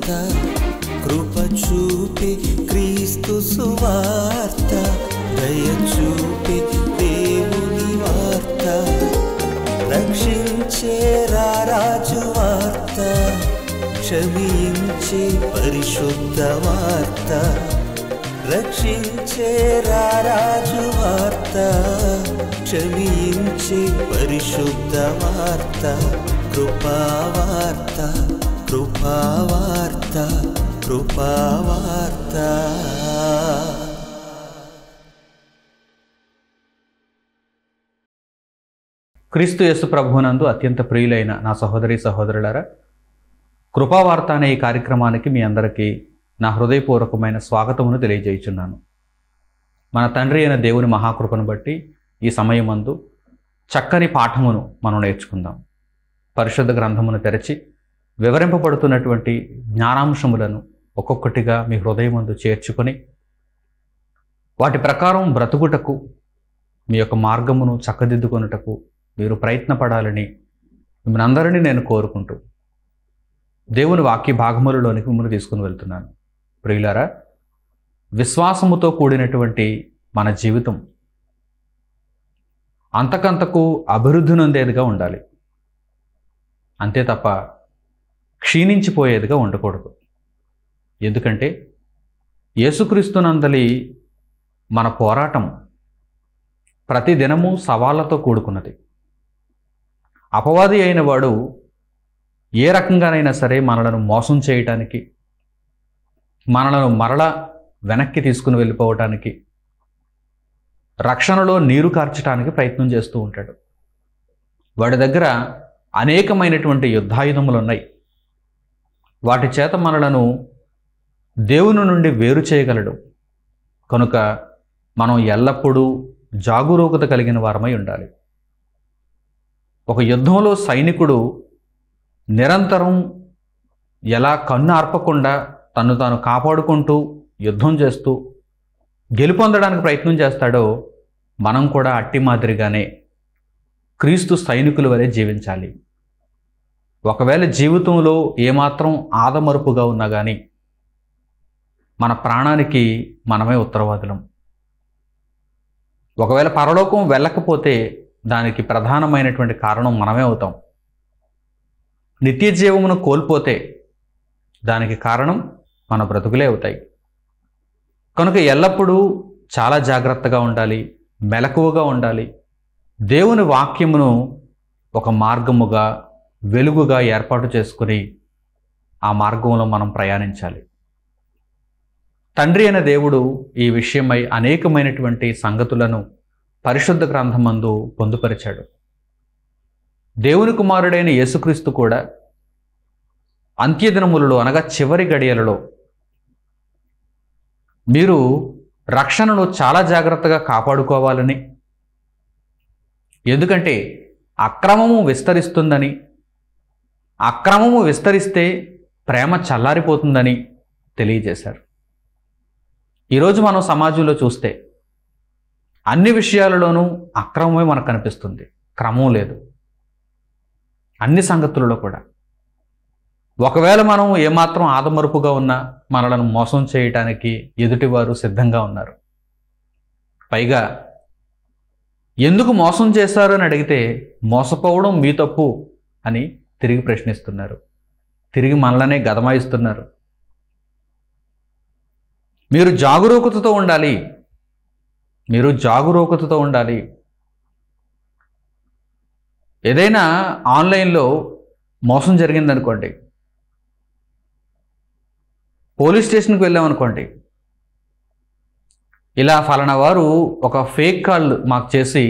వార్త, కృప చూపే క్రీస్తు సువార్త, దయ చూపే దేవుని వార్త, రక్షించే రారాజు వార్త, క్షమించే పరిశుద్ధ వార్త, రక్షించే రారాజు వార్త, క్షమించే పరిశుద్ధ వార్త, కృపావార్త, కృపావార్త, కృపావార్త. క్రీస్తు యేసు ప్రభువునందు అత్యంత ప్రియులైన నా సహోదరి సహోదరులారా, కృపావార్త అనే ఈ కార్యక్రమానికి మీ అందరికీ నా హృదయపూర్వకమైన స్వాగతమును తెలియజేయుచున్నాను. మన తండ్రి అయిన దేవుని మహాకృపను బట్టి ఈ సమయమందు చక్కని పాఠమును మనం నేర్చుకుందాం. పరిశుద్ధ గ్రంథమును తెరచి వివరింపబడుతున్నటువంటి జ్ఞానాంశములను ఒక్కొక్కటిగా మీ హృదయమందు చేర్చుకొని వాటి ప్రకారం బ్రతుకుటకు, మీ యొక్క మార్గమును చక్కదిద్దుకొనుటకు మీరు ప్రయత్నపడాలని మిమ్మల్ని అందరినీ నేను కోరుకుంటూ దేవుని వాక్య భాగములలోనికి మిమ్మల్ని తీసుకుని వెళ్తున్నాను. ప్రియులారా, విశ్వాసముతో కూడినటువంటి మన జీవితం అంతకంతకు అభివృద్ధి నొందేదిగా ఉండాలి, అంతే తప్ప క్షీణించిపోయేదిగా ఉండకూడదు. ఎందుకంటే యేసుక్రీస్తునందలి మన పోరాటం ప్రతిదినము సవాళ్లతో కూడుకున్నది. అపవాది అయిన వాడు ఏ రకంగానైనా సరే మనలను మోసం చేయటానికి, మనలను మరలా వెనక్కి తీసుకుని వెళ్ళిపోవటానికి, రక్షణలో నీరు కార్చడానికి ప్రయత్నం చేస్తూ ఉంటాడు. వాడి దగ్గర అనేకమైనటువంటి యుద్ధాయుధములు ఉన్నాయి. వాటి చేత మనలను దేవుని నుండి వేరు చేయగలడు. కనుక మనం ఎల్లప్పుడూ జాగరూకత కలిగిన వారమై ఉండాలి. ఒక యుద్ధంలో సైనికుడు నిరంతరం ఎలా కన్ను ఆర్పకుండా తను తాను కాపాడుకుంటూ యుద్ధం చేస్తూ గెలుపొందడానికి ప్రయత్నం చేస్తాడో, మనం కూడా అట్టి మాదిరిగానే క్రీస్తు సైనికుల వలె జీవించాలి. ఒకవేళ జీవితంలో ఏమాత్రం ఆదమరుపుగా ఉన్నా కానీ మన ప్రాణానికి మనమే ఉత్తరవాదులం. ఒకవేళ పరలోకం వెళ్ళకపోతే దానికి ప్రధానమైనటువంటి కారణం మనమే అవుతాం. నిత్య జీవమును కోల్పోతే దానికి కారణం మన బ్రతుకులే అవుతాయి. కనుక ఎల్లప్పుడూ చాలా జాగ్రత్తగా ఉండాలి, మెలకువగా ఉండాలి. దేవుని వాక్యమును ఒక మార్గముగా, వెలుగుగా ఏర్పాటు చేసుకుని ఆ మార్గంలో మనం ప్రయాణించాలి. తండ్రి అయిన దేవుడు ఈ విషయమై అనేకమైనటువంటి సంగతులను పరిశుద్ధ గ్రంథమందు పొందుపరిచాడు. దేవుని కుమారుడైన యేసుక్రీస్తు కూడా అంత్యదినములలో, అనగా చివరి గడియలలో మీరు రక్షణను చాలా జాగ్రత్తగా కాపాడుకోవాలని, ఎందుకంటే అక్రమము విస్తరిస్తుందని, అక్రమము విస్తరిస్తే ప్రేమ చల్లారిపోతుందని తెలియజేశారు. ఈరోజు మనం సమాజంలో చూస్తే అన్ని విషయాలలోనూ అక్రమమే మనకు కనిపిస్తుంది, క్రమం లేదు. అన్ని సంగతులలో కూడా ఒకవేళ మనం ఏమాత్రం ఆదమరుపుగా ఉన్నా మనలను మోసం చేయటానికి ఎదుటివారు సిద్ధంగా ఉన్నారు. పైగా ఎందుకు మోసం చేశారు అని అడిగితే మోసపోవడం మీ తప్పు అని తిరిగి ప్రశ్నిస్తున్నారు. తిరిగి మనలనే గదమాయిస్తున్నారు. మీరు జాగరూకతతో ఉండాలి, మీరు జాగరూకతతో ఉండాలి. ఏదైనా ఆన్లైన్లో మోసం జరిగిందనుకోండి, పోలీస్ స్టేషన్కి వెళ్ళామనుకోండి, ఇలా ఫలానా వారు ఒక ఫేక్ కాల్ మాకు చేసి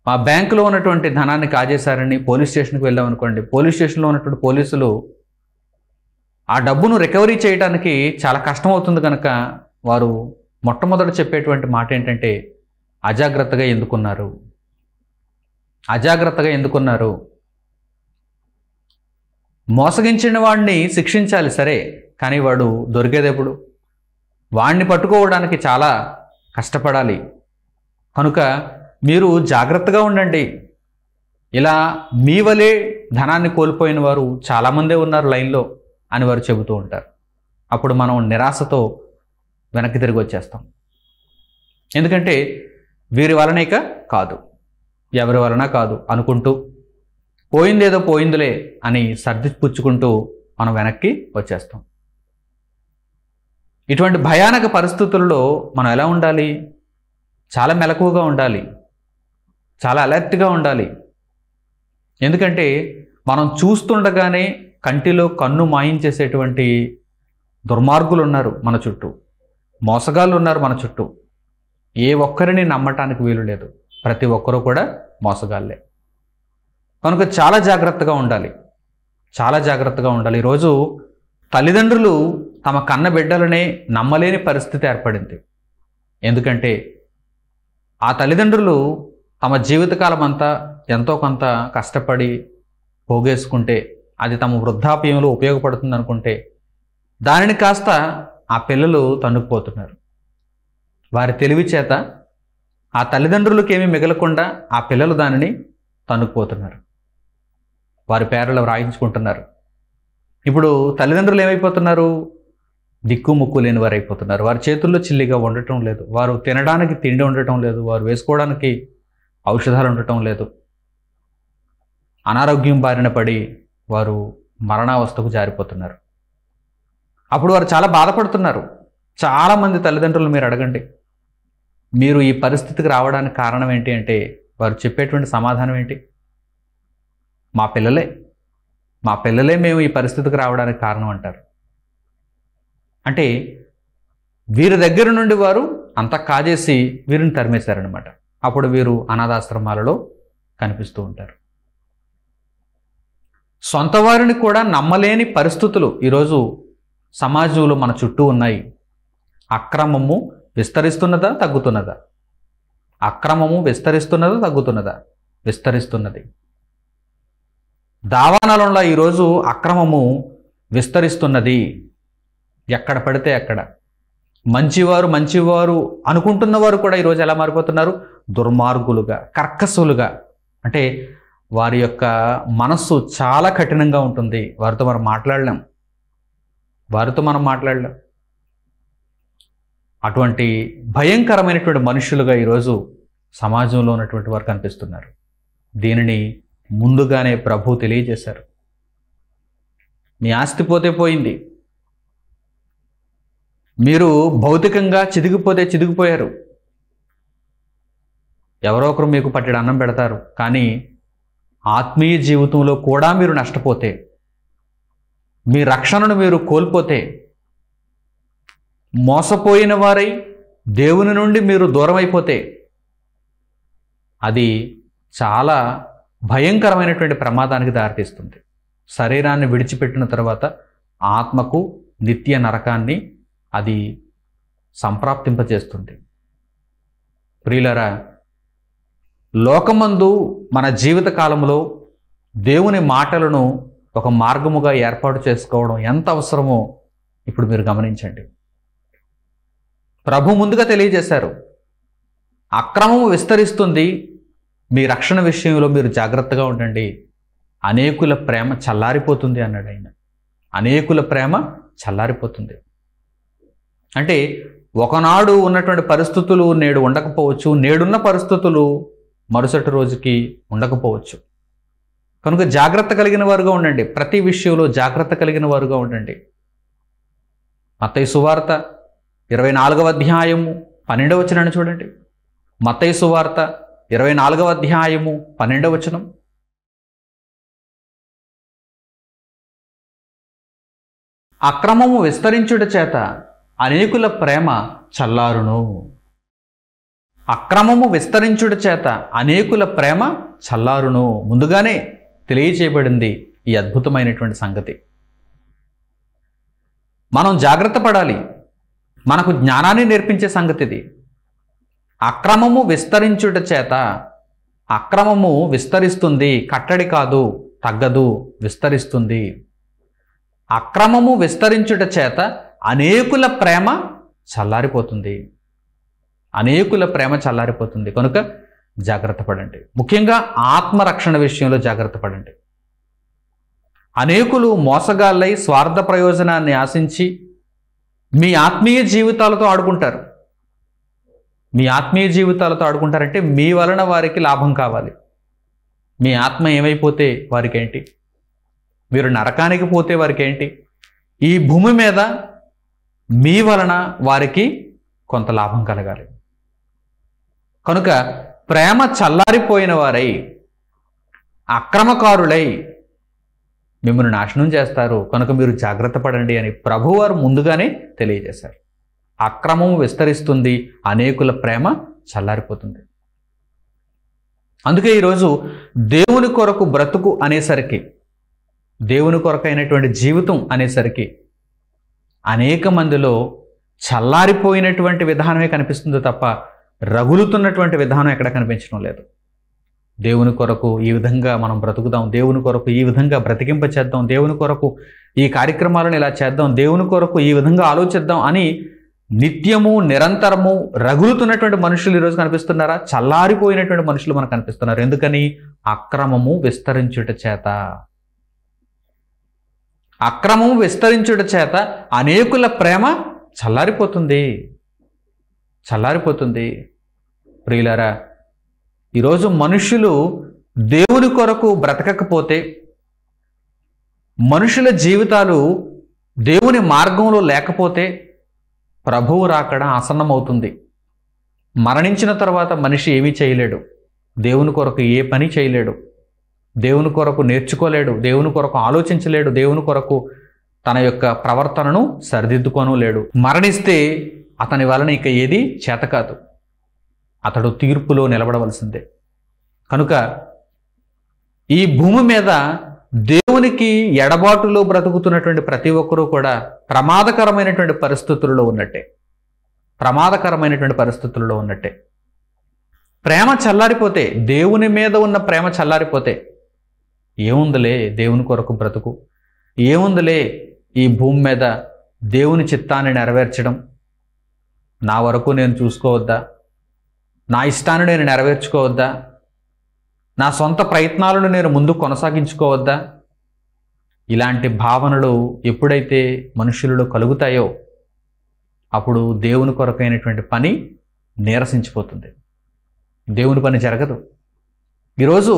మా బ్యాంకులో ఉన్నటువంటి ధనాన్ని కాజేశారని పోలీస్ స్టేషన్కి వెళ్ళామనుకోండి, పోలీస్ స్టేషన్లో ఉన్నటువంటి పోలీసులు ఆ డబ్బును రికవరీ చేయడానికి చాలా కష్టమవుతుంది. కనుక వారు మొట్టమొదట చెప్పేటువంటి మాట ఏంటంటే, అజాగ్రత్తగా ఎందుకున్నారు, అజాగ్రత్తగా ఎందుకున్నారు. మోసగించిన వాడిని శిక్షించాలి సరే, కానీ వాడు దొరికేది ఎప్పుడు? వాడిని పట్టుకోవడానికి చాలా కష్టపడాలి. కనుక మీరు జాగ్రత్తగా ఉండండి. ఇలా మీ వలే ధనాన్ని కోల్పోయిన వారు చాలామందే ఉన్నారు లైన్లో. అని వారు చెబుతూ ఉంటారు. అప్పుడు మనం నిరాశతో వెనక్కి తిరిగి వచ్చేస్తాం. ఎందుకంటే వీరి వలన ఇక కాదు, ఎవరి వలన కాదు అనుకుంటూ పోయిందేదో పోయిందిలే అని సర్ది పుచ్చుకుంటూ మనం వెనక్కి వచ్చేస్తాం. ఇటువంటి భయానక పరిస్థితుల్లో మనం ఎలా ఉండాలి? చాలా మెలకువగా ఉండాలి, చాలా అలర్ట్గా ఉండాలి. ఎందుకంటే మనం చూస్తుండగానే కంటిలో కన్ను మాయించేసేటువంటి దుర్మార్గులు ఉన్నారు మన చుట్టూ, మోసగాళ్ళు ఉన్నారు మన చుట్టూ. ఏ ఒక్కరిని నమ్మటానికి వీలు లేదు, ప్రతి ఒక్కరూ కూడా మోసగాళ్ళే. కనుక చాలా జాగ్రత్తగా ఉండాలి, చాలా జాగ్రత్తగా ఉండాలి. ఈరోజు తల్లిదండ్రులు తమ కన్న బిడ్డలనే నమ్మలేని పరిస్థితి ఏర్పడింది. ఎందుకంటే ఆ తల్లిదండ్రులు తమ జీవితకాలం అంతా ఎంతో కొంత కష్టపడి పోగేసుకుంటే అది తమ వృద్ధాప్యంలో ఉపయోగపడుతుంది అనుకుంటే దానిని కాస్త ఆ పిల్లలు తన్నుకుపోతున్నారు. వారి తెలివి చేత ఆ తల్లిదండ్రులకు ఏమీ మిగలకుండా ఆ పిల్లలు దానిని తన్నుకుపోతున్నారు, వారి పేర్లు వ్రాయించుకుంటున్నారు. ఇప్పుడు తల్లిదండ్రులు ఏమైపోతున్నారు? దిక్కు ముక్కు లేని వారు అయిపోతున్నారు. వారి చేతుల్లో చిల్లిగా ఉండటం లేదు, వారు తినడానికి తిండి ఉండటం లేదు, వారు వేసుకోవడానికి ఔషధాలు ఉండటం లేదు. అనారోగ్యం బారిన పడి వారు మరణావస్థకు జారిపోతున్నారు. అప్పుడు వారు చాలా బాధపడుతున్నారు. చాలామంది తల్లిదండ్రులు మీరు అడగండి, మీరు ఈ పరిస్థితికి రావడానికి కారణం ఏంటి అంటే వారు చెప్పేటువంటి సమాధానం ఏంటి? మా పిల్లలే మేము ఈ పరిస్థితికి రావడానికి కారణం అంటారు. అంటే వీరి దగ్గర నుండి వారు అంతా కాజేసి వీరిని తరిమేశారనమాట. అప్పుడు వీరు అనాథాశ్రమాలలో కనిపిస్తూ ఉంటారు. సొంత వారిని కూడా నమ్మలేని పరిస్థితులు ఈరోజు సమాజంలో మన చుట్టూ ఉన్నాయి. అక్రమము విస్తరిస్తున్నదా తగ్గుతున్నదా? అక్రమము విస్తరిస్తున్నదా తగ్గుతున్నదా? విస్తరిస్తున్నది. దావానాలలో ఈరోజు అక్రమము విస్తరిస్తున్నది. ఎక్కడ పడితే అక్కడ మంచివారు అనుకుంటున్న వారు కూడా ఈరోజు ఎలా మారిపోతున్నారు? దుర్మార్గులుగా, కర్కశులుగా. అంటే వారి యొక్క మనస్సు చాలా కఠినంగా ఉంటుంది. వారితో మనం మాట్లాడలేం. అటువంటి భయంకరమైనటువంటి మనుషులుగా ఈరోజు సమాజంలో ఉన్నటువంటి వారు కనిపిస్తున్నారు. దీనిని ముందుగానే ప్రభు తెలియజేశారు. మీ ఆస్తి పోతే పోయింది, మీరు భౌతికంగా చిదిగిపోతే చిదిగిపోయారు. ఎవరో ఒకరు మీకు పట్టెడు అన్నం పెడతారు, కానీ ఆత్మీయ జీవితంలో కూడా మీరు నష్టపోతే, మీ రక్షణను మీరు కోల్పోతే, మోసపోయిన వారై దేవుని నుండి మీరు దూరం అయిపోతే అది చాలా భయంకరమైనటువంటి ప్రమాదానికి దారితీస్తుంది. శరీరాన్ని విడిచిపెట్టిన తర్వాత ఆత్మకు నిత్య నరకాన్ని అది సంప్రాప్తింపజేస్తుంది. ప్రియులారా, లోకమందు మన జీవిత కాలంలో దేవుని మాటలను ఒక మార్గముగా ఏర్పాటు చేసుకోవడం ఎంత అవసరమో ఇప్పుడు మీరు గమనించండి. ప్రభు ముందుగా తెలియజేశారు, అక్రమము విస్తరిస్తుంది, మీ రక్షణ విషయంలో మీరు జాగ్రత్తగా ఉండండి, అనేకుల ప్రేమ చల్లారిపోతుంది అన్నాడు ఆయన. అనేకుల ప్రేమ చల్లారిపోతుంది అంటే ఒకనాడు ఉన్నటువంటి పరిస్థితులు నేడు ఉండకపోవచ్చు, నేడున్న పరిస్థితులు మరుసటి రోజుకి ఉండకపోవచ్చు. కనుక జాగ్రత్త కలిగిన వారుగా ఉండండి, ప్రతి విషయంలో జాగ్రత్త కలిగిన వారుగా ఉండండి. మత్తయి సువార్త 24వ అధ్యాయము 12వ వచనాన్ని చూడండి. మత్తయి సువార్త 24వ అధ్యాయము 12వ వచనం. అక్రమము విస్తరించుట చేత అనేకుల ప్రేమ చల్లారును. అక్రమము విస్తరించుట చేత అనేకుల ప్రేమ చల్లారును. ముందుగానే తెలియచేయబడింది ఈ అద్భుతమైనటువంటి సంగతి. మనం జాగ్రత్త పడాలి. మనకు జ్ఞానాన్ని నేర్పించే సంగతి ఇది. అక్రమము విస్తరించుట చేత, అక్రమము విస్తరిస్తుంది, కట్టడి కాదు, తగ్గదు, విస్తరిస్తుంది. అక్రమము విస్తరించుట చేత అనేకుల ప్రేమ చల్లారిపోతుంది. అనేకుల ప్రేమ చల్లారిపోతుంది. కనుక జాగ్రత్త పడండి. ముఖ్యంగా ఆత్మరక్షణ విషయంలో జాగ్రత్త పడండి. అనేకులు మోసగాళ్ళై స్వార్థ ప్రయోజనాన్ని ఆశించి మీ ఆత్మీయ జీవితాలతో ఆడుకుంటారు. మీ ఆత్మీయ జీవితాలతో ఆడుకుంటారంటే మీ వలన వారికి లాభం కావాలి. మీ ఆత్మ ఏమైపోతే వారికేంటి? మీరు నరకానికి పోతే వారికేంటి? ఈ భూమి మీద మీ వలన వారికి కొంత లాభం కలగాలి. కనుక ప్రేమ చల్లారిపోయిన వారై అక్రమకారులై మిమ్మల్ని నాశనం చేస్తారు, కనుక మీరు జాగ్రత్త పడండి అని ప్రభువారు ముందుగానే తెలియజేశారు. అక్రమం విస్తరిస్తుంది, అనేకుల ప్రేమ చల్లారిపోతుంది. అందుకే ఈరోజు దేవుని కొరకు బ్రతుకు అనేసరికి, దేవుని కొరకైనటువంటి జీవితం అనేసరికి అనేక మందిలో చల్లారిపోయినటువంటి విధానమే కనిపిస్తుంది తప్ప రగులుతున్నటువంటి విధానం ఎక్కడ కనిపించడం లేదు. దేవుని కొరకు ఈ విధంగా మనం బ్రతుకుదాం, దేవుని కొరకు ఈ విధంగా బ్రతికింప చేద్దాం, దేవుని కొరకు ఈ కార్యక్రమాలను ఇలా చేద్దాం, దేవుని కొరకు ఈ విధంగా ఆలోచిద్దాం అని నిత్యము నిరంతరము రగులుతున్నటువంటి మనుషులు ఈరోజు కనిపిస్తున్నారా? చల్లారిపోయినటువంటి మనుషులు మనకు కనిపిస్తున్నారు. ఎందుకని? అక్రమము విస్తరించుట చేత. అక్రమము విస్తరించుట చేత అనేకుల ప్రేమ చల్లారిపోతుంది. ప్రియులారా, ఈరోజు మనుషులు దేవుని కొరకు బ్రతకకపోతే, మనుషుల జీవితాలు దేవుని మార్గంలో లేకపోతే ప్రభువు రాకడ ఆసన్నమవుతుంది. మరణించిన తర్వాత మనిషి ఏమీ చేయలేడు, దేవుని కొరకు ఏ పని చేయలేడు, దేవుని కొరకు నేర్చుకోలేడు, దేవుని కొరకు ఆలోచించలేడు, దేవుని కొరకు తన యొక్క ప్రవర్తనను సరిదిద్దుకోను లేడు. మరణిస్తే అతని వలన ఇక ఏది చేత కాదు, అతడు తీర్పులో నిలబడవలసిందే. కనుక ఈ భూమి మీద దేవునికి ఎడబాటులో బ్రతుకుతున్నటువంటి ప్రతి ఒక్కరూ కూడా ప్రమాదకరమైనటువంటి పరిస్థితుల్లో ఉన్నట్టే. ప్రేమ చల్లారిపోతే, దేవుని మీద ఉన్న ప్రేమ చల్లారిపోతే ఏముందిలే దేవుని కొరకు బ్రతుకు, ఏముందిలే ఈ భూమి మీద దేవుని చిత్తాన్ని నెరవేర్చడం, నా వరకు నేను చూసుకోవద్దా, నా ఇష్టాన్ని నేను నెరవేర్చుకోవద్దా, నా సొంత ప్రయత్నాలను నేను ముందు కొనసాగించుకోవద్దా? ఇలాంటి భావనలు ఎప్పుడైతే మనుషులలో కలుగుతాయో అప్పుడు దేవుని కొరకైనటువంటి పని నీరసించిపోతుంది, దేవుని పని జరగదు. ఈరోజు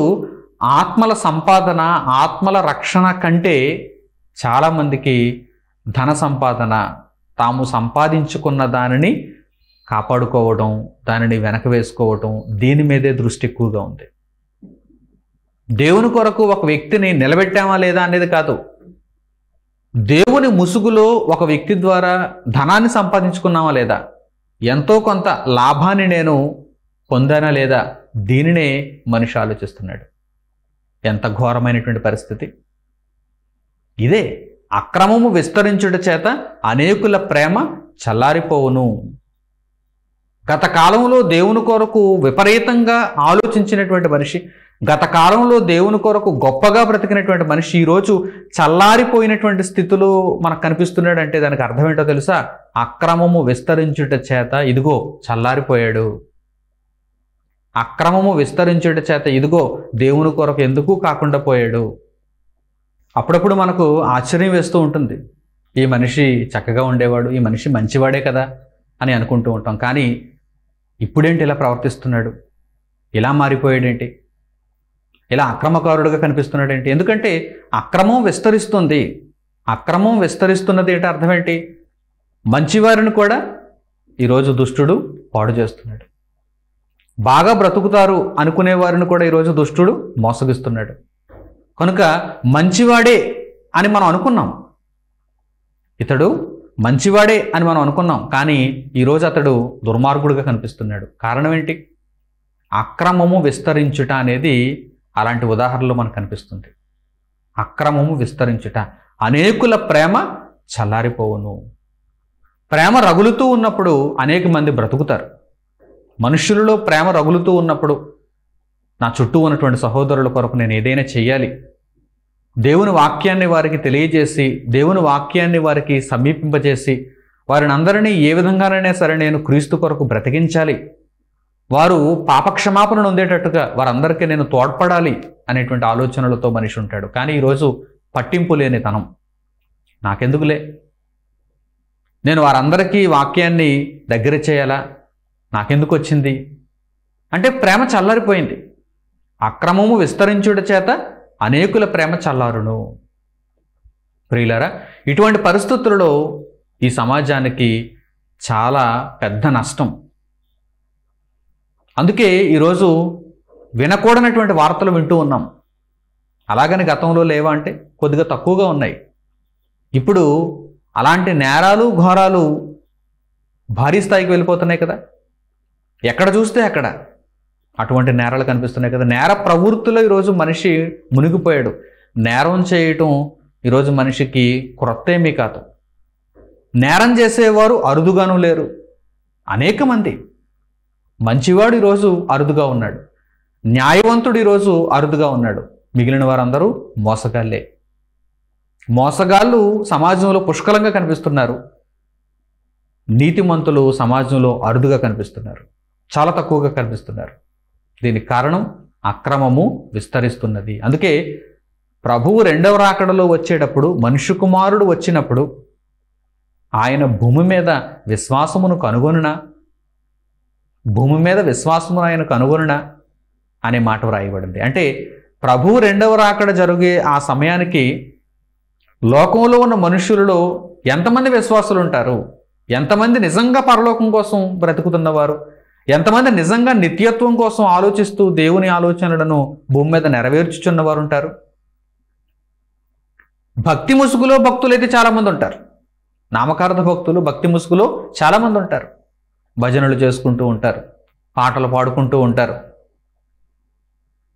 ఆత్మల సంపాదన, ఆత్మల రక్షణ కంటే చాలామందికి ధన సంపాదన, తాము సంపాదించుకున్న దానిని కాపాడుకోవడం, దానిని వెనక వేసుకోవడం, దీని మీదే దృష్టి ఎక్కువగా ఉంది. దేవుని కొరకు ఒక వ్యక్తిని నిలబెట్టామా లేదా అనేది కాదు, దేవుని ముసుగులో ఒక వ్యక్తి ద్వారా ధనాన్ని సంపాదించుకున్నామా లేదా, ఎంతో కొంత లాభాన్ని నేను పొందానా లేదా, దీనినే మనిషి ఆలోచిస్తున్నాడు. ఎంత ఘోరమైనటువంటి పరిస్థితి ఇదే. అక్రమము విస్తరించుట చేత అనేకుల ప్రేమ చల్లారిపోవును. గత కాలంలో దేవుని కొరకు విపరీతంగా ఆలోచించినటువంటి మనిషి, గత కాలంలో దేవుని కొరకు గొప్పగా బ్రతికినటువంటి మనిషి ఈరోజు చల్లారిపోయినటువంటి స్థితిలో మనకు కనిపిస్తున్నాడు. అంటే దానికి అర్థం ఏంటో తెలుసా? అక్రమము విస్తరించుట చేత ఇదిగో చల్లారిపోయాడు. అక్రమము విస్తరించుట చేత ఇదిగో దేవుని కొరకు ఎందుకు కాకుండా పోయాడు. అప్పుడప్పుడు మనకు ఆశ్చర్యం వేస్తూ ఉంటుంది, ఈ మనిషి చక్కగా ఉండేవాడు, ఈ మనిషి మంచివాడే కదా అని అనుకుంటూ ఉంటాం. కానీ ఇప్పుడేంటి ఇలా ప్రవర్తిస్తున్నాడు, ఇలా మారిపోయాడేంటి, ఇలా అక్రమకారుడుగా కనిపిస్తున్నాడేంటి? ఎందుకంటే అక్రమం విస్తరిస్తుంది. అక్రమం విస్తరిస్తున్నది ఏంటి అర్థం ఏంటి? మంచివారిని కూడా ఈరోజు దుష్టుడు పాడు చేస్తున్నాడు. బాగా బ్రతుకుతారు అనుకునే వారిని కూడా ఈరోజు దుష్టుడు మోసగిస్తున్నాడు. కనుక మంచివాడే అని మనం అనుకున్నాం, ఇతడు మంచివాడే అని మనం అనుకున్నాం, కానీ ఈరోజు అతడు దుర్మార్గుడుగా కనిపిస్తున్నాడు. కారణం ఏంటి? అక్రమము విస్తరించుట అనేది అలాంటి ఉదాహరణలు మనకు కనిపిస్తుంది. అక్రమము విస్తరించుట, అనేకుల ప్రేమ చల్లారిపోవును. ప్రేమ రగులుతూ ఉన్నప్పుడు అనేక మంది బ్రతుకుతారు. మనుషులలో ప్రేమ రగులుతూ ఉన్నప్పుడు నా చుట్టూ ఉన్నటువంటి సహోదరుల కొరకు నేను ఏదైనా చెయ్యాలి, దేవుని వాక్యాన్ని వారికి తెలియజేసి, దేవుని వాక్యాన్ని వారికి సమీపింపజేసి, వారిని అందరినీ ఏ విధంగానైనా సరే నేను క్రీస్తు కొరకు బ్రతికించాలి, వారు పాపక్షమాపణ పొందేటట్టుగా వారందరికీ నేను తోడ్పడాలి అనేటువంటి ఆలోచనలతో మనిషి ఉంటాడు. కానీ ఈరోజు పట్టింపు లేని తనం. నాకెందుకులే, నేను వారందరికీ వాక్యాన్ని దగ్గర చేయాలా, నాకెందుకు వచ్చింది అంటే ప్రేమ చల్లారిపోయింది. అక్రమము విస్తరించుట చేత అనేకుల ప్రేమ చల్లారును. ప్రియులారా, ఇటువంటి పరిస్థితులలో ఈ సమాజానికి చాలా పెద్ద నష్టం. అందుకే ఈరోజు వినకూడనటువంటి వార్తలు వింటూ ఉన్నాం. అలాగని గతంలో లేవా అంటే కొద్దిగా తక్కువగా ఉన్నాయి. ఇప్పుడు అలాంటి నేరాలు ఘోరాలు భారీ స్థాయికి వెళ్ళిపోతున్నాయి కదా. ఎక్కడ చూస్తే అక్కడ అటువంటి నేరాలు కనిపిస్తున్నాయి కదా. నేర ప్రవృత్తిలో ఈరోజు మనిషి మునిగిపోయాడు. నేరం చేయటం ఈరోజు మనిషికి క్రొత్త ఏమీ కాదు. నేరం చేసేవారు అరుదుగాను లేరు, అనేక మంది. మంచివాడు ఈరోజు అరుదుగా ఉన్నాడు, న్యాయవంతుడు ఈరోజు అరుదుగా ఉన్నాడు. మిగిలిన వారందరూ మోసగాళ్ళే. మోసగాళ్ళు సమాజంలో పుష్కలంగా కనిపిస్తున్నారు. నీతిమంతులు సమాజంలో అరుదుగా కనిపిస్తున్నారు, చాలా తక్కువగా కనిపిస్తున్నారు. దీనికి కారణం అక్రమము విస్తరిస్తున్నది. అందుకే ప్రభువు రెండవ రాకడలో వచ్చేటప్పుడు, మనుష్య కుమారుడు వచ్చినప్పుడు ఆయన భూమి మీద విశ్వాసమును కనుగొనునా, భూమి మీద విశ్వాసమును ఆయన కనుగొనునా అనే మాట వ్రాయబడింది. అంటే ప్రభువు రెండవ రాకడ జరిగే ఆ సమయానికి లోకంలో ఉన్న మనుషులలో ఎంతమంది విశ్వాసులు ఉంటారు, ఎంతమంది నిజంగా పరలోకం కోసం బ్రతుకుతున్నవారు, ఎంతమంది నిజంగా నిత్యత్వం కోసం ఆలోచిస్తూ దేవుని ఆలోచనలను భూమి మీద నెరవేర్చుచున్నవారు ఉంటారు. భక్తి ముసుగులో భక్తులు అయితే చాలామంది ఉంటారు. నామకార్థ భక్తులు భక్తి ముసుగులో చాలామంది ఉంటారు. భజనలు చేసుకుంటూ ఉంటారు, పాటలు పాడుకుంటూ ఉంటారు.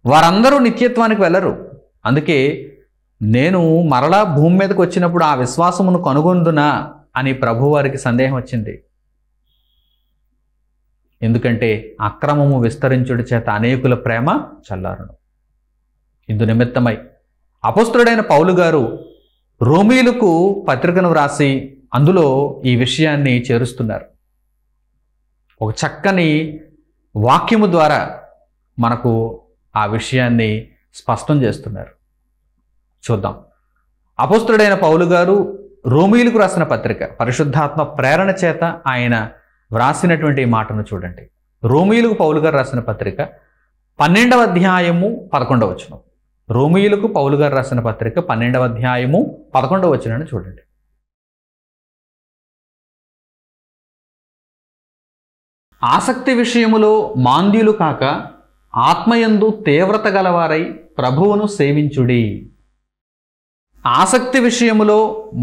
వారందరూ నిత్యత్వానికి వెళ్ళరు. అందుకే నేను మరలా భూమి మీదకి వచ్చినప్పుడు ఆ విశ్వాసమును కనుగొందునా అని ప్రభువారికి సందేహం వచ్చింది. ఎందుకంటే అక్రమము విస్తరించుడి చేత అనేకుల ప్రేమ చల్లారును. ఇందు నిమిత్తమై అపొస్తలుడైన పౌలు గారు రోమీయులకు పత్రికను వ్రాసి అందులో ఈ విషయాన్ని చేరుస్తున్నారు. ఒక చక్కని వాక్యము ద్వారా మనకు ఆ విషయాన్ని స్పష్టం చేస్తున్నారు. చూద్దాం. అపొస్తలుడైన పౌలు గారు రోమీయులకు రాసిన పత్రిక, పరిశుద్ధాత్మ ప్రేరణ చేత ఆయన వ్రాసినటువంటి మాటను చూడండి. రోమీయులకు పౌలు గారు రాసిన పత్రిక 12వ అధ్యాయము 11వ వచనం. రోమీయులకు పౌలు గారు రాసిన పత్రిక 12వ అధ్యాయము 11వ వచనాన్ని చూడండి. ఆసక్తి విషయములో మాంద్యులు కాక ఆత్మయందు తీవ్రత గలవారై ప్రభువును సేవించుడి. ఆసక్తి విషయములో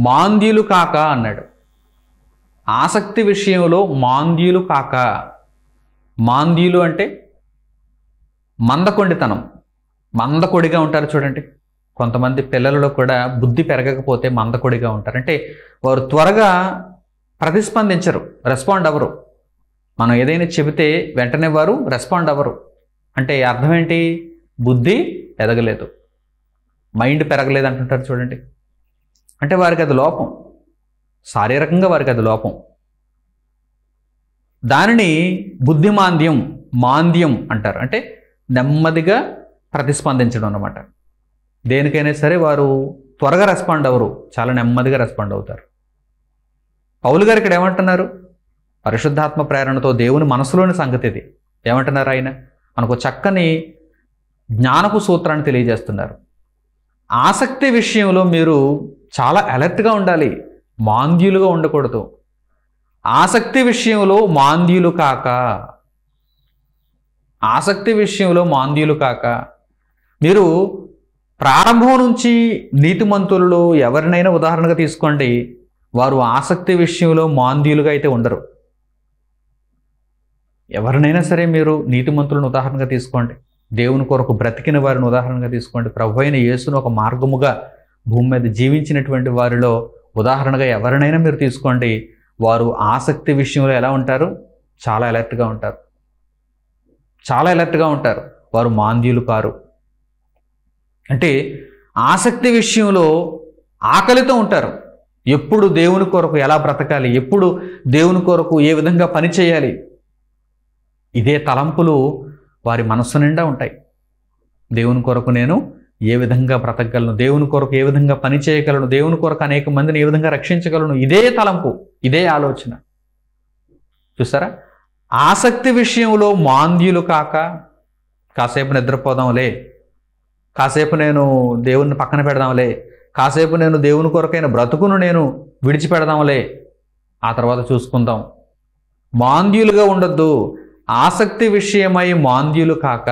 మాంద్యులు కాక అన్నాడు. ఆసక్తి విషయంలో మాంద్యులు కాక. మాంద్యులు అంటే మందకొండితనం, మందకొడిగా ఉంటారు చూడండి. కొంతమంది పిల్లలలో కూడా బుద్ధి పెరగకపోతే మందకొడిగా ఉంటారు. అంటే వారు త్వరగా ప్రతిస్పందించరు, రెస్పాండ్ అవ్వరు. మనం ఏదైనా చెబితే వెంటనే వారు రెస్పాండ్ అవ్వరు. అంటే అర్థం ఏంటి? బుద్ధి ఎదగలేదు, మైండ్ పెరగలేదు అంటుంటారు చూడండి. అంటే వారికి అది లోపం, శారీరకంగా వారికి అది లోపం. దానిని బుద్ధిమాంద్యం, మాంద్యం అంటారు. అంటే నెమ్మదిగా ప్రతిస్పందించడం అన్నమాట. దేనికైనా సరే వారు త్వరగా రెస్పాండ్ అవ్వరు, చాలా నెమ్మదిగా రెస్పాండ్ అవుతారు. పౌలు గారు ఇక్కడ ఏమంటున్నారు? పరిశుద్ధాత్మ ప్రేరణతో దేవుని మనసులోని సంగతి ఇది. ఏమంటున్నారు ఆయన? మనకు చక్కని జ్ఞానపు సూత్రాన్ని తెలియజేస్తున్నారు. ఆసక్తి విషయంలో మీరు చాలా అలర్ట్గా ఉండాలి, మాంద్యులుగా ఉండకూడదు. ఆసక్తి విషయంలో మాంద్యులు కాక, ఆసక్తి విషయంలో మాంద్యులు కాక. మీరు ప్రారంభం నుంచి నీతిమంతులలో ఎవరినైనా ఉదాహరణగా తీసుకోండి, వారు ఆసక్తి విషయంలో మాంద్యులుగా అయితే ఉండరు. ఎవరినైనా సరే మీరు నీతిమంతులను ఉదాహరణగా తీసుకోండి, దేవుని కొరకు బ్రతికిన వారిని ఉదాహరణగా తీసుకోండి, ప్రభువైన యేసును ఒక మార్గముగా భూమి మీద జీవించినటువంటి వారిలో ఉదాహరణగా ఎవరినైనా మీరు తీసుకోండి. వారు ఆసక్తి విషయంలో ఎలా ఉంటారు? చాలా అలర్ట్గా ఉంటారు, చాలా అలర్ట్గా ఉంటారు. వారు మాంద్యులు కారు. అంటే ఆసక్తి విషయంలో ఆకలితో ఉంటారు. ఎప్పుడు దేవుని కొరకు ఎలా బ్రతకాలి, ఎప్పుడు దేవుని కొరకు ఏ విధంగా పని చేయాలి, ఇదే తలంపులు వారి మనస్సు నిండా ఉంటాయి. దేవుని కొరకు నేను ఏ విధంగా బ్రతకగలను, దేవుని కొరకు ఏ విధంగా పని చేయగలను, దేవుని కొరకు అనేక మందిని ఏ విధంగా రక్షించగలను, ఇదే తలంపు, ఇదే ఆలోచన. చూసారా? ఆసక్తి విషయంలో మాంద్యులు కాక, కాసేపు నిద్రపోదాంలే, కాసేపు నేను దేవుని పక్కన పెడదాంలే, కాసేపు నేను దేవుని కొరకైన బ్రతుకును నేను విడిచిపెడదాంలే, ఆ తర్వాత చూసుకుందాం. మాంద్యులుగా ఉండొద్దు. ఆసక్తి విషయమై మాంద్యులు కాక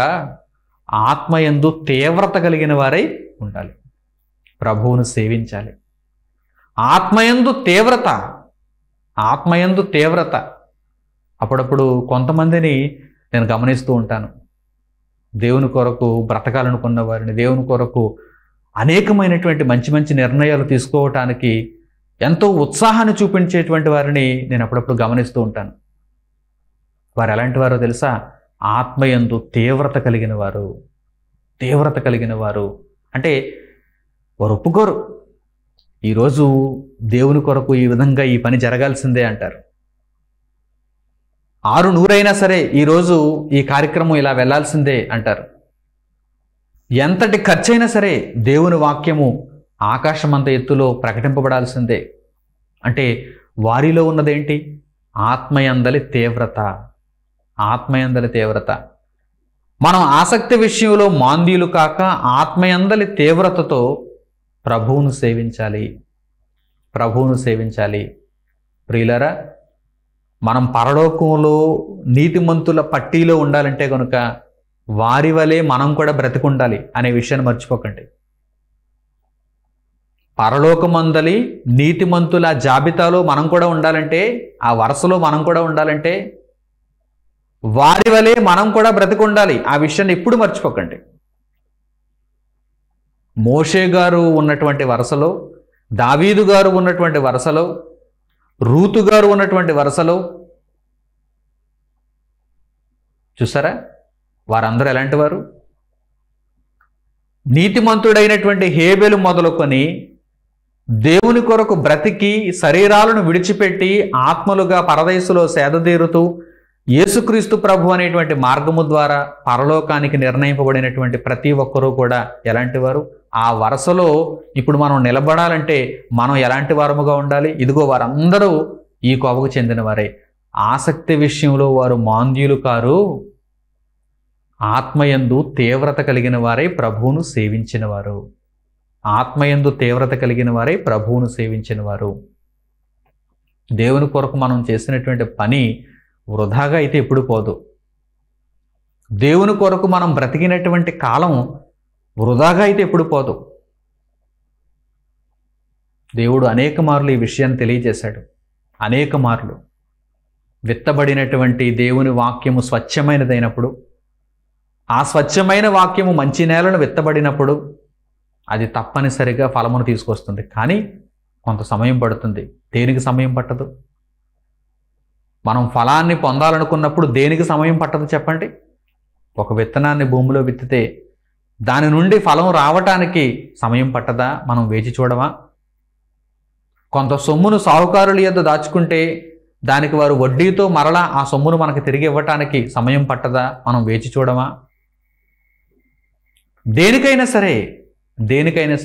ఆత్మయందు తీవ్రత కలిగిన వారై ఉండాలి. ప్రభువును సేవించాలి. ఆత్మయందు తీవ్రత, ఆత్మయందు తీవ్రత. అప్పుడప్పుడు కొంతమందిని నేను గమనిస్తూ ఉంటాను. దేవుని కొరకు బ్రతకాలనుకున్న వారిని, దేవుని కొరకు అనేకమైనటువంటి మంచి మంచి నిర్ణయాలు తీసుకోవటానికి ఎంతో ఉత్సాహాన్ని చూపించేటువంటి వారిని నేను అప్పుడప్పుడు గమనిస్తూ ఉంటాను. వారు ఎలాంటి వారో తెలుసా? ఆత్మయందు తీవ్రత కలిగిన వారు. తీవ్రత కలిగిన వారు అంటే వారు ఒప్పుకోరు. ఈరోజు దేవుని కొరకు ఈ విధంగా ఈ పని జరగాల్సిందే అంటారు. 600 సరే ఈరోజు ఈ కార్యక్రమం ఇలా వెళ్ళాల్సిందే అంటారు. ఎంతటి ఖర్చైనా సరే దేవుని వాక్యము ఆకాశమంత ఎత్తులో ప్రకటింపబడాల్సిందే. అంటే వారిలో ఉన్నదేంటి? ఆత్మయందలి తీవ్రత. ఆత్మయందలి తీవ్రత. మనం ఆసక్తి విషయంలో మాంద్యులు కాక ఆత్మయందలి తీవ్రతతో ప్రభువును సేవించాలి. ప్రభువును సేవించాలి. ప్రియులారా, మనం పరలోకంలో నీతిమంతుల పట్టీలో ఉండాలంటే కనుక వారి వలె మనం కూడా బ్రతికుండాలి అనే విషయాన్ని మర్చిపోకండి. పరలోకమందలి నీతిమంతుల జాబితాలో మనం కూడా ఉండాలంటే, ఆ వరుసలో మనం కూడా ఉండాలంటే వారి వలె మనం కూడా బ్రతికుండాలి. ఆ విషయాన్ని ఎప్పుడు మర్చిపోకండి. మోషే గారు ఉన్నటువంటి వరుసలో, దావీదు గారు ఉన్నటువంటి వరుసలో, రూతు గారు ఉన్నటువంటి వరుసలో చూసారా? వారందరూ ఎలాంటి వారు? నీతిమంతుడైనటువంటి హేబెలు మొదలుకొని దేవుని కొరకు బ్రతికి శరీరాలను విడిచిపెట్టి ఆత్మలుగా పరదేశులో సేదతీరుతూ యేసుక్రీస్తు ప్రభు అనేటువంటి మార్గము ద్వారా పరలోకానికి నిర్ణయింపబడినటువంటి ప్రతి ఒక్కరూ కూడా ఎలాంటి వారు? ఆ వరుసలో ఇప్పుడు మనం నిలబడాలంటే మనం ఎలాంటి వారముగా ఉండాలి? ఇదిగో వారందరూ ఈ కోవకు చెందిన వారే. ఆసక్తి విషయంలో వారు మాంద్యులు కారు, ఆత్మయందు తీవ్రత కలిగిన వారై ప్రభువును సేవించిన వారు. ఆత్మయందు తీవ్రత కలిగిన వారై ప్రభువును సేవించిన వారు. దేవుని కొరకు మనం చేసినటువంటి పని వృధాగా అయితే ఎప్పుడు పోదు. దేవుని కొరకు మనం బ్రతికినటువంటి కాలం వృధాగా అయితే ఎప్పుడు పోదు. దేవుడు అనేక మార్లు ఈ విషయాన్ని తెలియజేశాడు. అనేక మార్లు విత్తబడినటువంటి దేవుని వాక్యము స్వచ్ఛమైనదైనప్పుడు, ఆ స్వచ్ఛమైన వాక్యము మంచి నేలను విత్తబడినప్పుడు అది తప్పనిసరిగా ఫలమును తీసుకొస్తుంది. కానీ కొంత సమయం పడుతుంది. దేనికి సమయం పట్టదు? మనం ఫలాన్ని పొందాలనుకున్నప్పుడు దేనికి సమయం పట్టదు చెప్పండి? ఒక విత్తనాన్ని భూమిలో విత్తితే దాని నుండి ఫలం రావటానికి సమయం పట్టదా? మనం వేచి చూడమా? కొంత సొమ్మును సాహుకారుల యొద్ద దాచుకుంటే దానికి వారు వడ్డీతో మరలా ఆ సొమ్మును మనకు తిరిగి ఇవ్వటానికి సమయం పట్టదా? మనం వేచి చూడమా? దేనికైనా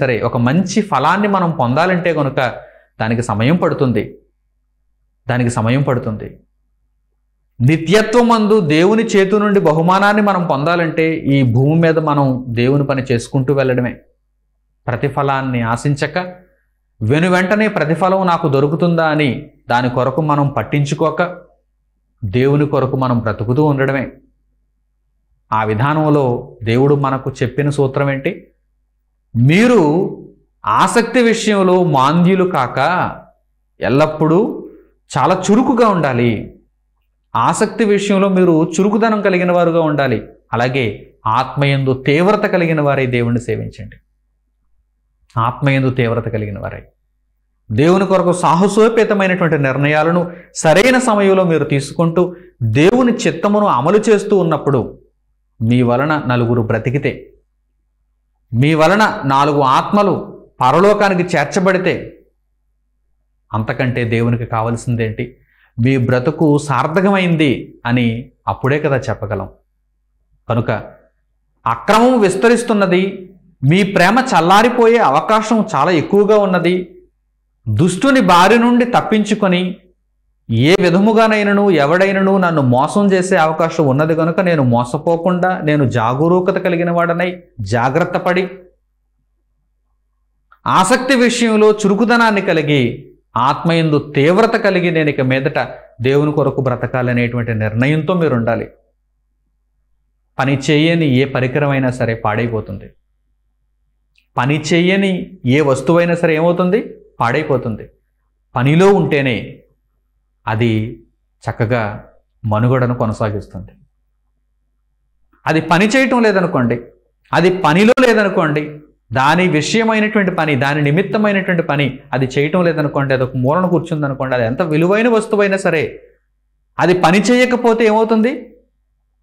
సరే ఒక మంచి ఫలాన్ని మనం పొందాలంటే కనుక దానికి సమయం పడుతుంది. నిత్యత్వమందు దేవుని చేతి నుండి బహుమానాన్ని మనం పొందాలంటే ఈ భూమి మీద మనం దేవుని పని చేసుకుంటూ వెళ్ళడమే. ప్రతిఫలాన్ని ఆశించక వెంటనే ప్రతిఫలం నాకు దొరుకుతుందా అని దాని కొరకు మనం పట్టించుకోక దేవుని కొరకు మనం బ్రతుకుతూ ఉండడమే. ఆ విధానంలో దేవుడు మనకు చెప్పిన సూత్రం ఏంటి? మీరు ఆసక్తి విషయంలో మాంద్యులు కాక ఎల్లప్పుడూ చాలా చురుకుగా ఉండాలి. ఆసక్తి విషయంలో మీరు చురుకుదనం కలిగిన వారుగా ఉండాలి. అలాగే ఆత్మయందు తీవ్రత కలిగిన వారై దేవుణ్ణి సేవించండి. ఆత్మయందు తీవ్రత కలిగిన వారై దేవుని కొరకు సాహసోపేతమైనటువంటి నిర్ణయాలను సరైన సమయంలో మీరు తీసుకుంటూ దేవుని చిత్తమును అమలు చేస్తూ ఉన్నప్పుడు మీ వలన నలుగురు బ్రతికితే, మీ వలన 4 ఆత్మలు పరలోకానికి చేర్చబడితే అంతకంటే దేవునికి కావలసిందేంటి? మీ బ్రతుకు సార్థకమైంది అని అప్పుడే కదా చెప్పగలం. కనుక అక్రమం విస్తరిస్తున్నది, మీ ప్రేమ చల్లారిపోయే అవకాశం చాలా ఎక్కువగా ఉన్నది. దుష్టుని బారి నుండి తప్పించుకొని ఏ విధముగానైనను ఎవడైనను నన్ను మోసం చేసే అవకాశం ఉన్నది కనుక నేను మోసపోకుండా నేను జాగరూకత కలిగిన వాడనై జాగ్రత్త పడి ఆసక్తి విషయంలో చురుకుదనాన్ని కలిగి ఆత్మయందు తీవ్రత కలిగి నేను ఇక మీదట దేవుని కొరకు బ్రతకాలనేటువంటి నిర్ణయంతో మీరు ఉండాలి. పని చేయని ఏ పరికరమైనా సరే పాడైపోతుంది. పని చేయని ఏ వస్తువైనా సరే ఏమవుతుంది? పాడైపోతుంది. పనిలో ఉంటేనే అది చక్కగా మనుగడను కొనసాగిస్తుంది. అది పని చేయటం లేదనుకోండి, అది పనిలో లేదనుకోండి, దాని విషయమైనటువంటి పని, దాని నిమిత్తమైనటువంటి పని అది చేయటం లేదనుకోండి, అది ఒక మూలన కూర్చుందనుకోండి, అది ఎంత విలువైన వస్తువైనా సరే అది పని చేయకపోతే ఏమవుతుంది?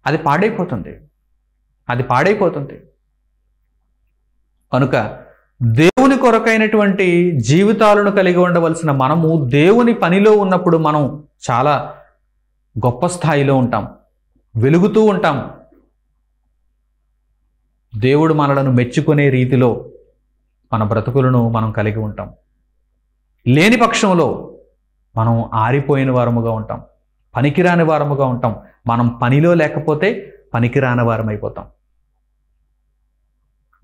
అది పాడైపోతుంది. అది పాడైపోతుంది. కనుక దేవుని కొరకైనటువంటి జీవితాలను కలిగి ఉండవలసిన మనము దేవుని పనిలో ఉన్నప్పుడు మనం చాలా గొప్ప స్థాయిలో ఉంటాం, వెలుగుతూ ఉంటాం. దేవుడు మనలను మెచ్చుకునే రీతిలో మన బ్రతుకులను మనం కలిగి ఉంటాం. లేని పక్షంలో మనం ఆరిపోయిన వారముగా ఉంటాం, పనికిరాని వారముగా ఉంటాం. మనం పనిలో లేకపోతే పనికిరాని వారం అయిపోతాం.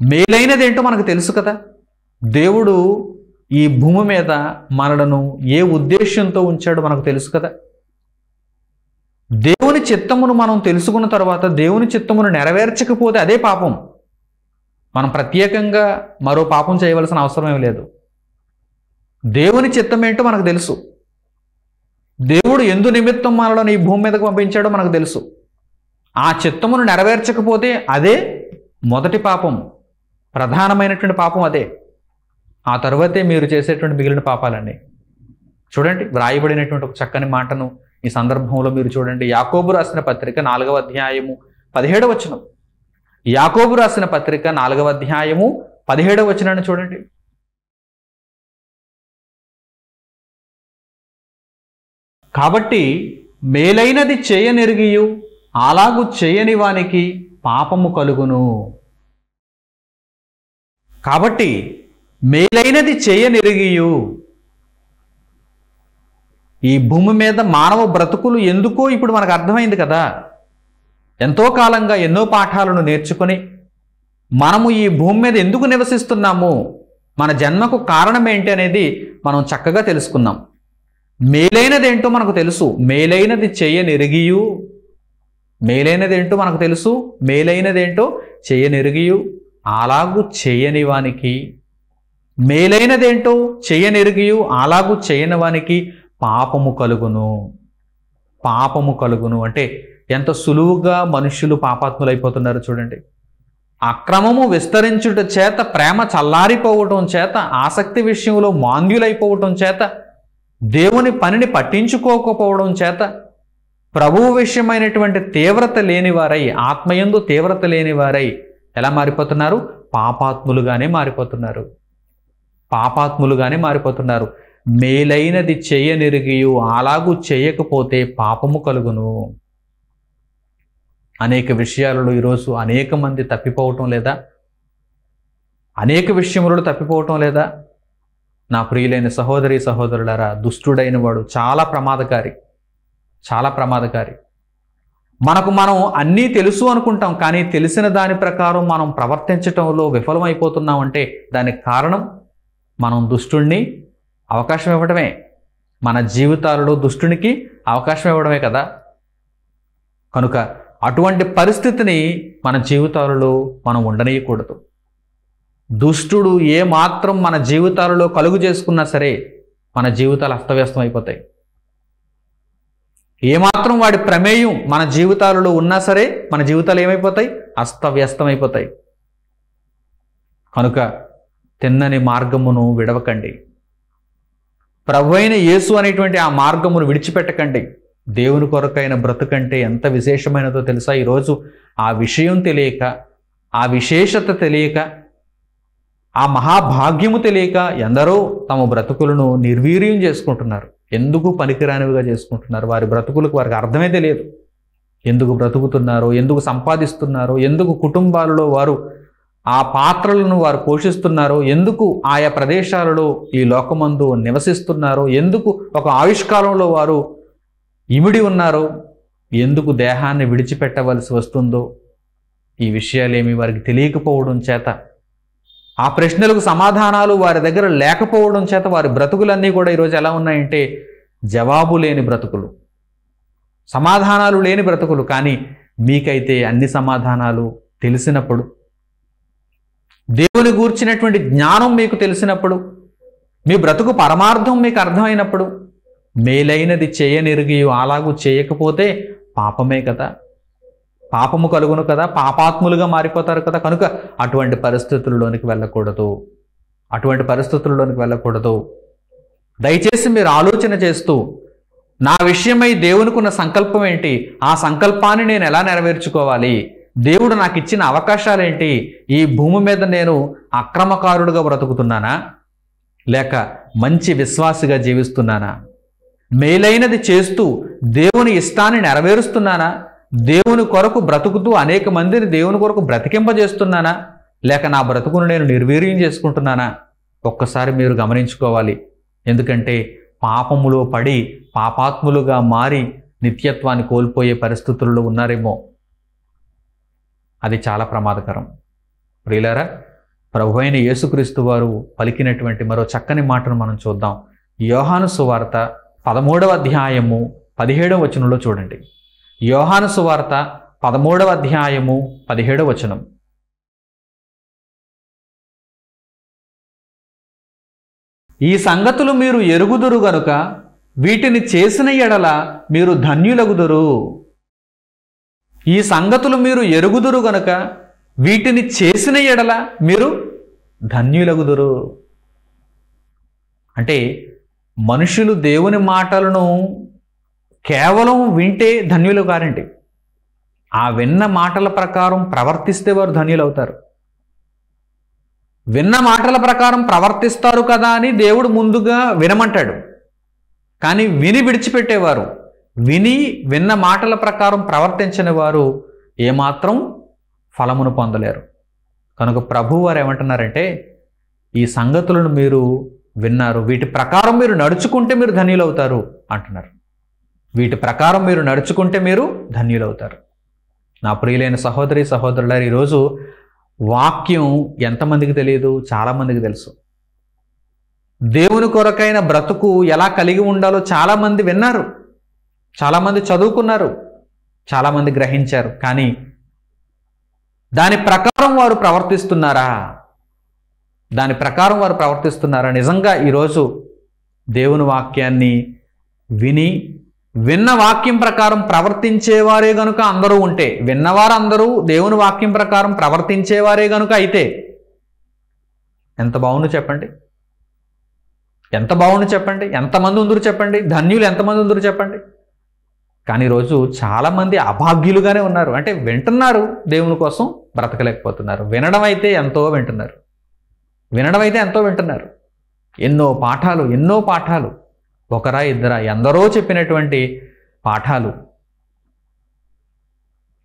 మేలైనదేంటో మనకు తెలుసు కదా. దేవుడు ఈ భూమి మీద మనలను ఏ ఉద్దేశంతో ఉంచాడో మనకు తెలుసు కదా. దేవుని చిత్తమును మనం తెలుసుకున్న తర్వాత దేవుని చిత్తమును నెరవేర్చకపోతే అదే పాపం. మనం ప్రత్యేకంగా మరో పాపం చేయవలసిన అవసరం ఏమీ లేదు. దేవుని చిత్తం ఏంటో మనకు తెలుసు. దేవుడు ఎందు నిమిత్తం మనలను ఈ భూమి మీదకు పంపించాడో మనకు తెలుసు. ఆ చిత్తమును నెరవేర్చకపోతే అదే మొదటి పాపం, ప్రధానమైనటువంటి పాపం అదే. ఆ తర్వాతే మీరు చేసేటువంటి మిగిలిన పాపాలన్నీ. చూడండి, వ్రాయబడినటువంటి ఒక చక్కని మాటను ఈ సందర్భంలో మీరు చూడండి. యాకోబు రాసిన పత్రిక 4వ అధ్యాయము 17వ వచనం. యాకోబు రాసిన పత్రిక 4వ అధ్యాయము 17వ వచనాన్ని చూడండి. కాబట్టి మేలైనది చేయనెరిగియు అలాగు చేయని వానికి పాపము కలుగును. కాబట్టి మేలైనది చేయనెరిగియు, ఈ భూమి మీద మానవ బ్రతుకులు ఎందుకో ఇప్పుడు మనకు అర్థమైంది కదా. ఎంతో కాలంగా ఎన్నో పాఠాలను నేర్చుకొని మనము ఈ భూమి మీద ఎందుకు నివసిస్తున్నాము, మన జన్మకు కారణం ఏంటి అనేది మనం చక్కగా తెలుసుకున్నాం. మేలైనదేంటో మనకు తెలుసు. మేలైనది చేయనెరిగియు, మేలైనదేంటో మనకు తెలుసు. మేలైనదేంటో చేయనెరిగియు అలాగూ చేయని వానికి, మేలైనదేంటో చేయనెరిగియు అలాగూ చేయని వానికి పాపము కలుగును. పాపము కలుగును అంటే ఎంత సులువుగా మనుష్యులు పాపాత్ములైపోతున్నారు చూడండి. అక్రమము విస్తరించుట చేత, ప్రేమ చల్లారిపోవటం చేత, ఆసక్తి విషయంలో మాంద్యులైపోవటం చేత, దేవుని పనిని పట్టించుకోకపోవడం చేత, ప్రభువు విషయమైనటువంటి తీవ్రత లేనివారై, ఆత్మయందు తీవ్రత లేనివారై ఎలా మారిపోతున్నారు? పాపాత్ములుగానే మారిపోతున్నారు. పాపాత్ములుగానే మారిపోతున్నారు. మేలైనది చేయనెరిగియు అలాగూ చేయకపోతే పాపము కలుగును. అనేక విషయాలలో ఈరోజు అనేక మంది తప్పిపోవటం లేదా? అనేక విషయములలో తప్పిపోవటం లేదా? నా ప్రియులైన సహోదరి సహోదరులారా, దుష్టుడైన వాడు చాలా ప్రమాదకారి, చాలా ప్రమాదకారి. మనకు మనం అన్నీ తెలుసు అనుకుంటాం, కానీ తెలిసిన దాని ప్రకారం మనం ప్రవర్తించటంలో విఫలమైపోతున్నామంటే దానికి కారణం మనం దుష్టుణ్ణి అవకాశం ఇవ్వడమే. మన జీవితాలలో దుష్టునికి అవకాశం ఇవ్వడమే కదా. కనుక అటువంటి పరిస్థితిని మన జీవితాలలో మనం ఉండనీయకూడదు. దుష్టుడు ఏ మాత్రం మన జీవితాలలో కలుగు చేసుకున్నా సరే మన జీవితాలు అస్తవ్యస్తం అయిపోతాయి. ఏమాత్రం వాడి ప్రమేయం మన జీవితాలలో ఉన్నా సరే మన జీవితాలు ఏమైపోతాయి? అస్తవ్యస్తమైపోతాయి. కనుక తిన్నని మార్గమును విడవకండి. ప్రభువైన యేసు అనేటువంటి ఆ మార్గమును విడిచిపెట్టకండి. దేవుని కొరకైన బ్రతుకంటే ఎంత విశేషమైనదో తెలుసా? ఈరోజు ఆ విషయం తెలియక, ఆ విశేషత తెలియక, ఆ మహాభాగ్యము తెలియక ఎందరో తమ బ్రతుకులను నిర్వీర్యం చేసుకుంటున్నారు. ఎందుకు పనికిరానివిగా చేసుకుంటున్నారు. వారి బ్రతుకులకు వారికి అర్థమే తెలియదు. ఎందుకు బ్రతుకుతున్నారో, ఎందుకు సంపాదిస్తున్నారో, ఎందుకు కుటుంబాలలో వారు ఆ పాత్రలను వారు పోషిస్తున్నారో, ఎందుకు ఆయా ప్రదేశాలలో ఈ లోకమందు నివసిస్తున్నారో, ఎందుకు ఒక ఆయుష్కాలంలో వారు ఇమిడి ఉన్నారో, ఎందుకు దేహాన్ని విడిచిపెట్టవలసి వస్తుందో, ఈ విషయాలేమి వారికి తెలియకపోవడం చేత, ఆ ప్రశ్నలకు సమాధానాలు వారి దగ్గర లేకపోవడం చేత వారి బ్రతుకులన్నీ కూడా ఈరోజు ఎలా ఉన్నాయంటే జవాబు లేని బ్రతుకులు, సమాధానాలు లేని బ్రతుకులు. కానీ మీకైతే అన్ని సమాధానాలు తెలిసినప్పుడు, దేవుని గూర్చినటువంటి జ్ఞానం మీకు తెలిసినప్పుడు, మీ బ్రతుకు పరమార్థం మీకు అర్థమైనప్పుడు, మేలైనది చేయనిరిగి అలాగూ చేయకపోతే పాపమే కదా, పాపము కలుగును కదా, పాపాత్ములుగా మారిపోతారు కదా. కనుక అటువంటి పరిస్థితుల్లోనికి వెళ్ళకూడదు, అటువంటి పరిస్థితుల్లోనికి వెళ్ళకూడదు. దయచేసి మీరు ఆలోచన చేస్తూ, నా విషయమై దేవునికి ఉన్న సంకల్పం ఏంటి, ఆ సంకల్పాన్ని నేను ఎలా నెరవేర్చుకోవాలి, దేవుడు నాకు ఇచ్చిన అవకాశాలు ఏంటి, ఈ భూమి మీద నేను అక్రమకారుడుగా బ్రతుకుతున్నానా లేక మంచి విశ్వాసిగా జీవిస్తున్నానా, మేలైనది చేస్తూ దేవుని ఇష్టాన్ని నెరవేరుస్తున్నానా, దేవుని కొరకు బ్రతుకుతూ అనేక మందిని దేవుని కొరకు బ్రతికింపజేస్తున్నానా, లేక నా బ్రతుకును నేను నిర్వీర్యం చేసుకుంటున్నానా, ఒక్కసారి మీరు గమనించుకోవాలి. ఎందుకంటే పాపములో పడి పాపాత్ములుగా మారి నిత్యత్వాన్ని కోల్పోయే పరిస్థితుల్లో ఉన్నారేమో. అది చాలా ప్రమాదకరం. ప్రియులారా, ప్రభువైన యేసుక్రీస్తు వారు పలికినటువంటి మరో చక్కని మాటను మనం చూద్దాం. యోహాను సువార్త 13వ అధ్యాయము 17వ వచనంలో చూడండి. యోహాను సువార్త 13వ అధ్యాయము 17వ వచనం. ఈ సంగతులు మీరు ఎరుగుదురు గనుక వీటిని చేసిన ఎడల మీరు ధన్యులగుదురు. ఈ సంగతులు మీరు ఎరుగుదురు గనుక వీటిని చేసిన ఎడల మీరు ధన్యులగుదురు. అంటే మనుషులు దేవుని మాటలను కేవలం వింటే ధన్యులు కారండి. ఆ విన్న మాటల ప్రకారం ప్రవర్తిస్తే వారు ధన్యులవుతారు. విన్న మాటల ప్రకారం ప్రవర్తిస్తారు కదా అని దేవుడు ముందుగా వినమంటాడు. కానీ విని విడిచిపెట్టేవారు, విన్న మాటల ప్రకారం ప్రవర్తించని వారు ఏమాత్రం ఫలమును పొందలేరు. కనుక ప్రభువు వారు ఏమంటున్నారంటే, ఈ సంగతులను మీరు విన్నారు, వీటి ప్రకారం మీరు నడుచుకుంటే మీరు ధన్యులవుతారు అంటున్నారు. వీటి ప్రకారం మీరు నడుచుకుంటే మీరు ధన్యులవుతారు. నా ప్రియులైన సహోదరి సహోదరులారు, ఈరోజు వాక్యం ఎంతమందికి తెలియదు? చాలామందికి తెలుసు. దేవుని కొరకైన బ్రతుకు ఎలా కలిగి ఉండాలో చాలామంది విన్నారు, చాలామంది చదువుకున్నారు, చాలామంది గ్రహించారు. కానీ దాని ప్రకారం వారు ప్రవర్తిస్తున్నారా? దాని ప్రకారం వారు ప్రవర్తిస్తున్నారా? నిజంగా ఈరోజు దేవుని వాక్యాన్ని విన్న వాక్యం ప్రకారం ప్రవర్తించేవారే గనుక అందరూ ఉంటే, విన్నవారందరూ దేవుని వాక్యం ప్రకారం ప్రవర్తించేవారే గనుక అయితే ఎంత బాగుండు చెప్పండి, ఎంత బాగుండు చెప్పండి, ఎంతమంది ఉందరు చెప్పండి, ధన్యులు ఎంతమంది ఉందరు చెప్పండి. కానీ ఈరోజు చాలామంది అభాగ్యులుగానే ఉన్నారు. అంటే వింటున్నారు, దేవుని కోసం బ్రతకలేకపోతున్నారు. వినడం అయితే ఎంతో వింటున్నారు, ఎన్నో పాఠాలు, ఒకరా ఇద్దరా ఎందరో చెప్పినటువంటి పాఠాలు.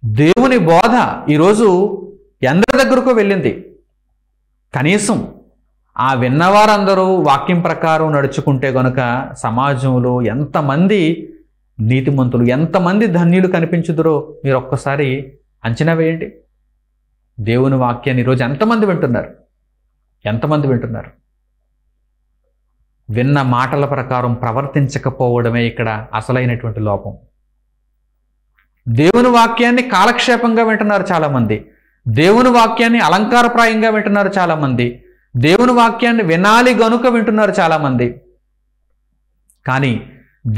దేవుని బోధ ఈరోజు ఎందరి దగ్గరకు వెళ్ళింది? కనీసం ఆ విన్నవారందరూ వాక్యం ప్రకారం నడుచుకుంటే గనుక సమాజంలో ఎంతమంది నీతిమంతులు, ఎంతమంది ధన్యులు కనిపించుదురో మీరు ఒక్కసారి అంచనా వేయండి. దేవుని వాక్యాన్ని ఈరోజు ఎంతమంది వింటున్నారు? విన్న మాటల ప్రకారం ప్రవర్తించకపోవడమే ఇక్కడ అసలైనటువంటి లోపం. దేవుని వాక్యాన్ని కాలక్షేపంగా వింటున్నారు చాలామంది, దేవుని వాక్యాన్ని అలంకారప్రాయంగా వింటున్నారు చాలామంది, దేవుని వాక్యాన్ని వినాలి గనుక వింటున్నారు చాలామంది. కానీ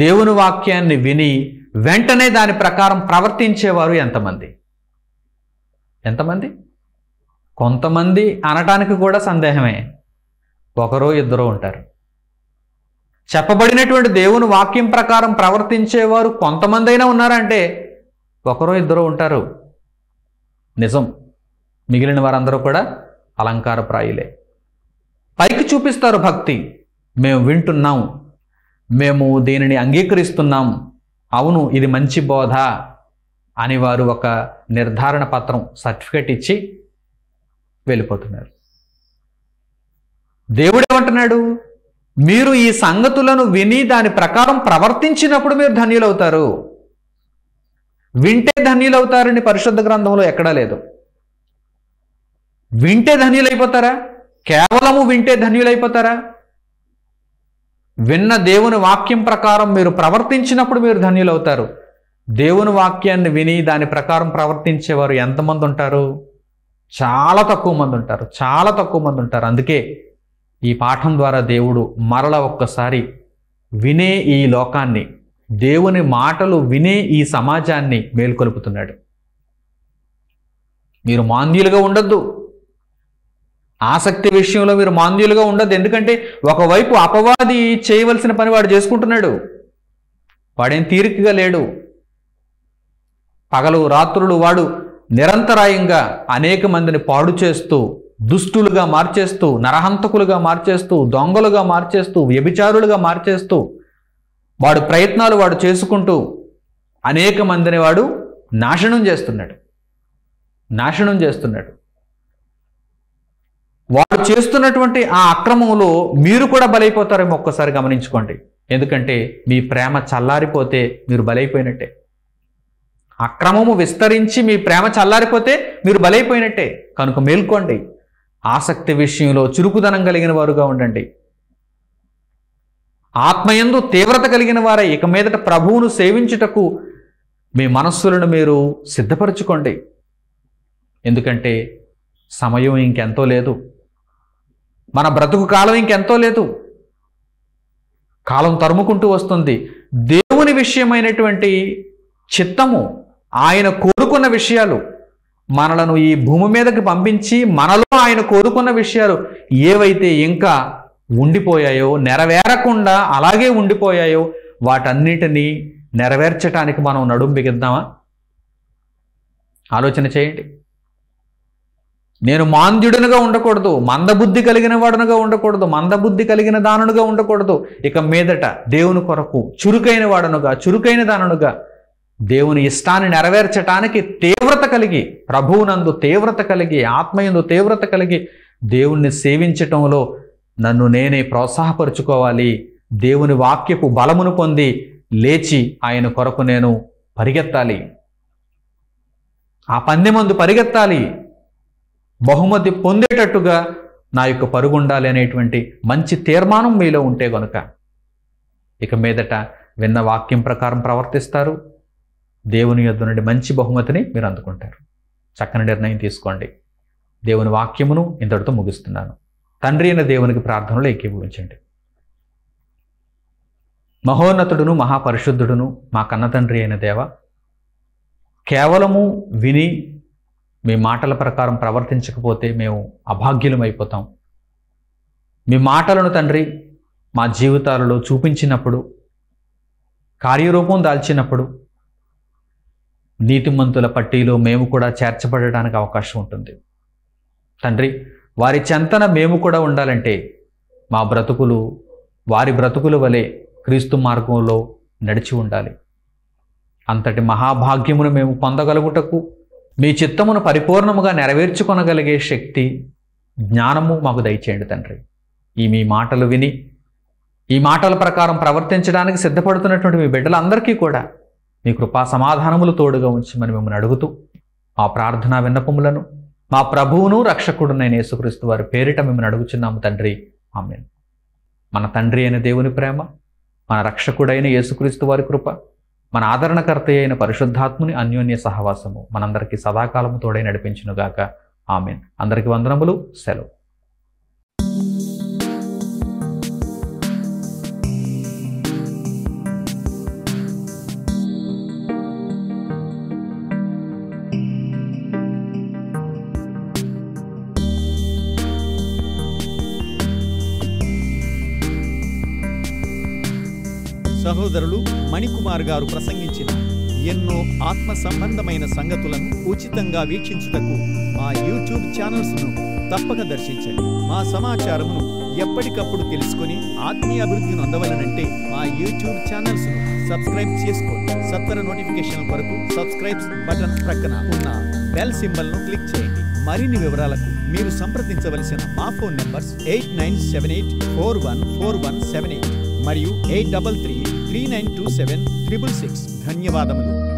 దేవుని వాక్యాన్ని విని వెంటనే దాని ప్రకారం ప్రవర్తించేవారు ఎంతమంది? కొంతమంది అనటానికి కూడా సందేహమే, ఒకరో ఇద్దరో ఉంటారు. చెప్పబడినటువంటి దేవుని వాక్యం ప్రకారం ప్రవర్తించేవారు కొంతమంది అయినా ఉన్నారంటే ఒకరో ఇద్దరో ఉంటారు. నిజం, మిగిలిన వారందరూ కూడా అలంకారప్రాయులే. పైకి చూపిస్తారు భక్తి, మేము వింటున్నాం, మేము దీనిని అంగీకరిస్తున్నాం, అవును ఇది మంచి బోధ అని వారు ఒక నిర్ధారణ పత్రం, సర్టిఫికెట్ ఇచ్చి వెళ్ళిపోతున్నారు. దేవుడు ఏమంటున్నాడు? మీరు ఈ సంగతులను విని దాని ప్రకారం ప్రవర్తించినప్పుడు మీరు ధన్యులవుతారు. వింటే ధన్యులవుతారని పరిశుద్ధ గ్రంథంలో ఎక్కడా లేదు. వింటే ధన్యులైపోతారా? కేవలము వింటే ధన్యులైపోతారా? విన్న దేవుని వాక్యం ప్రకారం మీరు ప్రవర్తించినప్పుడు మీరు ధన్యులవుతారు. దేవుని వాక్యాన్ని విని దాని ప్రకారం ప్రవర్తించేవారు ఎంతమంది ఉంటారు? చాలా తక్కువ మంది ఉంటారు. చాలా తక్కువ మంది ఉంటారు. అందుకే ఈ పాఠం ద్వారా దేవుడు మరల ఒక్కసారి వినే ఈ లోకాన్ని, దేవుని మాటలు వినే ఈ సమాజాన్ని మేల్కొలుపుతున్నాడు. మీరు మాంద్యులుగా ఉండొద్దు. ఆసక్తి విషయంలో మీరు మాంద్యులుగా ఉండొద్దు. ఎందుకంటే ఒకవైపు అపవాది చేయవలసిన పని వాడు చేసుకుంటున్నాడు. వాడేం తీరికగా లేడు. పగలు రాత్రులు వాడు నిరంతరాయంగా అనేక మందిని పాడు చేస్తూ, దుష్టులుగా మార్చేస్తూ, నరహంతకులుగా మార్చేస్తూ, దొంగలుగా మార్చేస్తూ, వ్యభిచారులుగా మార్చేస్తూ, వాడు ప్రయత్నాలు వాడు చేసుకుంటూ అనేక మందిని వాడు నాశనం చేస్తున్నాడు. వాడు చేస్తున్నటువంటి ఆ అక్రమంలో మీరు కూడా బలైపోతారేమో ఒక్కసారి గమనించుకోండి. ఎందుకంటే మీ ప్రేమ చల్లారిపోతే మీరు బలైపోయినట్టే. అక్రమము విస్తరించి మీ ప్రేమ చల్లారిపోతే మీరు బలైపోయినట్టే. కనుక మేల్కోండి. ఆసక్తి విషయంలో చురుకుదనం కలిగిన వారుగా ఉండండి. ఆత్మయందు తీవ్రత కలిగిన వారై ఇక మీదట ప్రభువును సేవించుటకు మీ మనస్సులను మీరు సిద్ధపరచుకోండి. ఎందుకంటే సమయం ఇంకెంతో లేదు. మన బ్రతుకు కాలం ఇంకెంతో లేదు. కాలం తరుముకుంటూ వస్తుంది. దేవుని విషయమైనటువంటి చిత్తము, ఆయన కోరుకున్న విషయాలు, మనలను ఈ భూమి మీదకి పంపించి మనలో ఆయన కోరుకున్న విషయాలు ఏవైతే ఇంకా ఉండిపోయాయో, నెరవేరకుండా అలాగే ఉండిపోయాయో, వాటన్నిటినీ నెరవేర్చడానికి మనం నడుం బిగిద్దామా? ఆలోచన చేయండి. నేను మాంద్యుడనుగా ఉండకూడదు, మందబుద్ధి కలిగిన వాడనుగా ఉండకూడదు, మందబుద్ధి కలిగిన దానునుగా ఉండకూడదు. ఇక మీదట దేవుని కొరకు చురుకైన వాడనుగా, చురుకైన దానునుగా, దేవుని ఇష్టాన్ని నెరవేర్చటానికి తీవ్రత కలిగి, ప్రభువునందు తీవ్రత కలిగి, ఆత్మయందు తీవ్రత కలిగి దేవుణ్ణి సేవించటంలో నన్ను నేనే ప్రోత్సాహపరుచుకోవాలి. దేవుని వాక్యపు బలమును పొంది లేచి ఆయన కొరకు నేను పరిగెత్తాలి. ఆ పందెమందు పరిగెత్తాలి. బహుమతి పొందేటట్టుగా నా యొక్క పరుగుండాలి అనేటువంటి మంచి తీర్మానం మీలో ఉంటే గనుక ఇక మీదట విన్న వాక్యం ప్రకారం ప్రవర్తిస్తారు. దేవుని యొద్ద నుండి మంచి బహుమతిని మీరు అందుకుంటారు. చక్కని నిర్ణయం తీసుకోండి. దేవుని వాక్యమును ఇంతటితో ముగిస్తున్నాను. తండ్రి అయిన దేవునికి ప్రార్థనలు ఏకీభవించండి. మహోన్నతుడును మహాపరిశుద్ధుడును మా కన్న తండ్రి అయిన దేవ, కేవలము విని మీ మాటల ప్రకారం ప్రవర్తించకపోతే మేము అభాగ్యులమైపోతాం. మీ మాటలను తండ్రి మా జీవితాలలో చూపించినప్పుడు, కార్యరూపం దాల్చినప్పుడు నీతిమంతుల పట్టీలో మేము కూడా చేర్చబడడానికి అవకాశం ఉంటుంది. తండ్రి, వారి చెంతన మేము కూడా ఉండాలంటే మా బ్రతుకులు వారి బ్రతుకుల వలె క్రీస్తు మార్గంలో నడిచి ఉండాలి. అంతటి మహాభాగ్యమును మేము పొందగలుగుటకు, మీ చిత్తమును పరిపూర్ణముగా నెరవేర్చుకొనగలిగే శక్తి, జ్ఞానము మాకు దయచేయండి తండ్రి. ఈ మీ మాటలు విని ఈ మాటల ప్రకారం ప్రవర్తించడానికి సిద్ధపడుతున్నటువంటి మీ బిడ్డలందరికీ కూడా మీ కృపా సమాధానములు తోడుగా ఉంచమని మిమ్మల్ని అడుగుతూ మా ప్రార్థనా విన్నపములను మా ప్రభువును రక్షకుడునైన యేసుక్రీస్తు వారి పేరిట మిమ్మల్ని అడుగుచున్నాము తండ్రి. ఆమేన్. మన తండ్రి అయిన దేవుని ప్రేమ, మన రక్షకుడైన యేసుక్రీస్తు వారి కృప, మన ఆదరణకర్త అయిన పరిశుద్ధాత్ముని అన్యోన్య సహవాసము మనందరికీ సదాకాలము తోడై నడిపించునుగాక. ఆమేన్. అందరికీ వందనములు. సెలవు. సహోదరులు మణికుమార్ గారు ప్రసంగించిన ఎన్నో ఆత్మ సంబంధమైన సంగతులను ఉచితంగా వీక్షించుటకు మా యూట్యూబ్ ఛానల్స్ను తప్పక దర్శించండి. మా సమాచారమును ఎప్పటికప్పుడు తెలుసుకొని ఆత్మీయ అభివృద్ధిని అందవలనంటే మా యూట్యూబ్ ఛానల్స్ను సబ్స్క్రైబ్ చేసుకోండి. సత్వర నోటిఫికేషన్ కొరకు సబ్స్క్రైబ్ బటన్ ప్రక్కన ఉన్న బెల్ సింబల్ను క్లిక్ చేయండి. మరిన్ని వివరాలకు మీరు సంప్రదించవలసిన మా ఫోన్ నంబర్స్ 8978414178 మరియు 8333927666. ధన్యవాదములు.